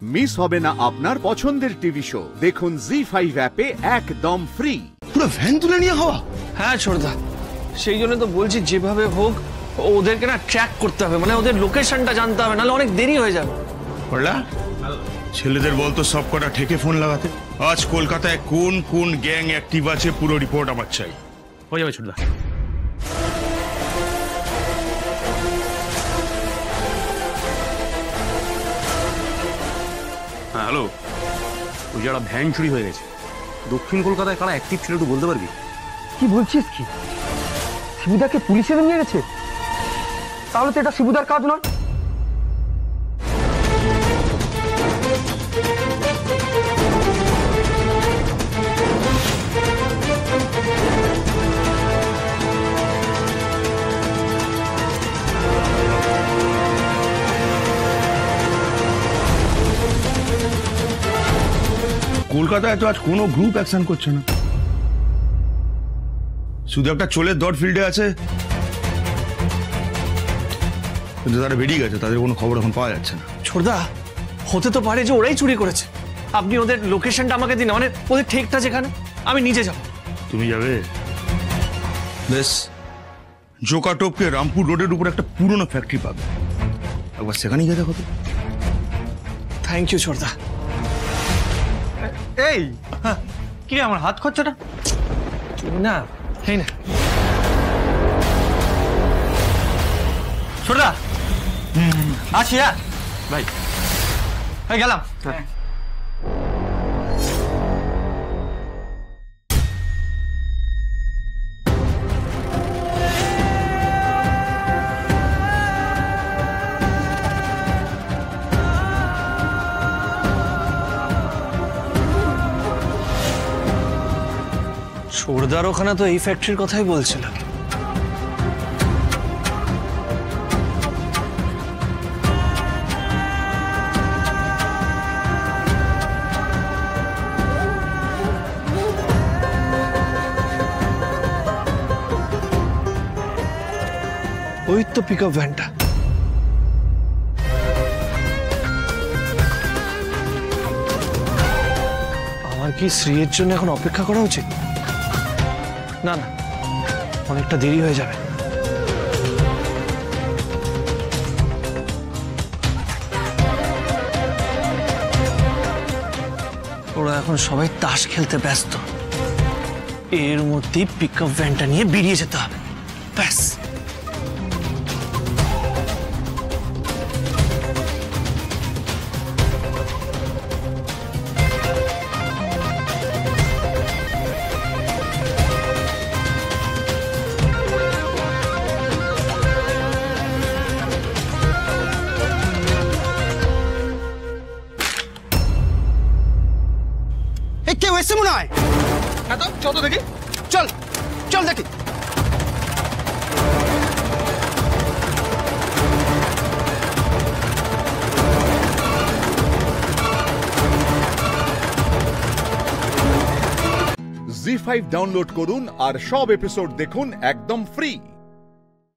Miss হবে না আপনার পছন্দের টিভি শো। দেখুন জি5 অ্যাপে একদম ফ্রি। পুরো ভ্যান তুলে নিয়ে হওয়া। হ্যাঁ ছোটদা, সেই জন্য তো বলছি যেভাবে হোক ওদেরকে না ট্র্যাক করতে হবে, মানে ওদের লোকেশনটা জানতে হবে, নাহলে অনেক দেরি হয়ে যাবে। বললা ছেলেদের বলতো সব কটা ঠেকে ফোন লাগাতে। আজ কলকাতায় কোন কোন গ্যাং অ্যাক্টিভ আছে পুরো রিপোর্ট আমার চাই। হয়ে যাবে ছোটদা। হ্যাঁ হ্যালো, ওই যারা ভ্যান চুরি হয়ে গেছে দক্ষিণ কলকাতায় কারা অ্যাক্টিভ ছিল একটু বলতে পারবি? কি বলছিস কি? শিবুদাকে পুলিশে নিয়ে গেছে? তাহলে তো এটা শিবুদার কাজ নয়। কলকাতায় তো আজ কোনো গ্রুপ অ্যাকশন করছে না, শুধু একটা চোলের দট ফিল্ডে আছে, কিন্তু তারা বেরিয়ে গেছে, তাদের কোনো খবর এখন পাওয়া যাচ্ছে না। ছোটদা, হতে তো পারে যে ওরাই চুরি করেছে। আপনি ওদের লোকেশনটা আমাকে দিন, মানে ওদের ঠিকটা যেখানে, আমি নিজে যাব। তুমি যাবে? বেশ, জোকাটোপকে রামপুর রোডের উপর একটা পুরনো ফ্যাক্টরি পাবে, একবার সেখানেই গিয়ে দেখো তো। থ্যাংক ইউ ছোটদা। এই কি আমার হাত খরচাটা? তুমি না, এই না ছোটদা। আছি। হ্যাঁ ভাই গেলাম। ছোটদার ওখানে তো এই ফ্যাক্টরির কথাই বলছিল। ওই তো পিকআপ ভ্যানটা। আমার কি শ্রীয়ের জন্য এখন অপেক্ষা করা উচিত? না না, অনেকটা দেরি হয়ে যাবে। ওরা এখন সবাই তাস খেলতে ব্যস্ত, এর মধ্যেই পিকআপ ভ্যানটা নিয়ে বেরিয়ে যেতে হবে, ব্যাস। কেউ এসে মনে হয়। হ্যাঁ তো চল তো দেখি, চল চল দেখি। জি5 ডাউনলোড করুন আর সব এপিসোড দেখুন একদম ফ্রি।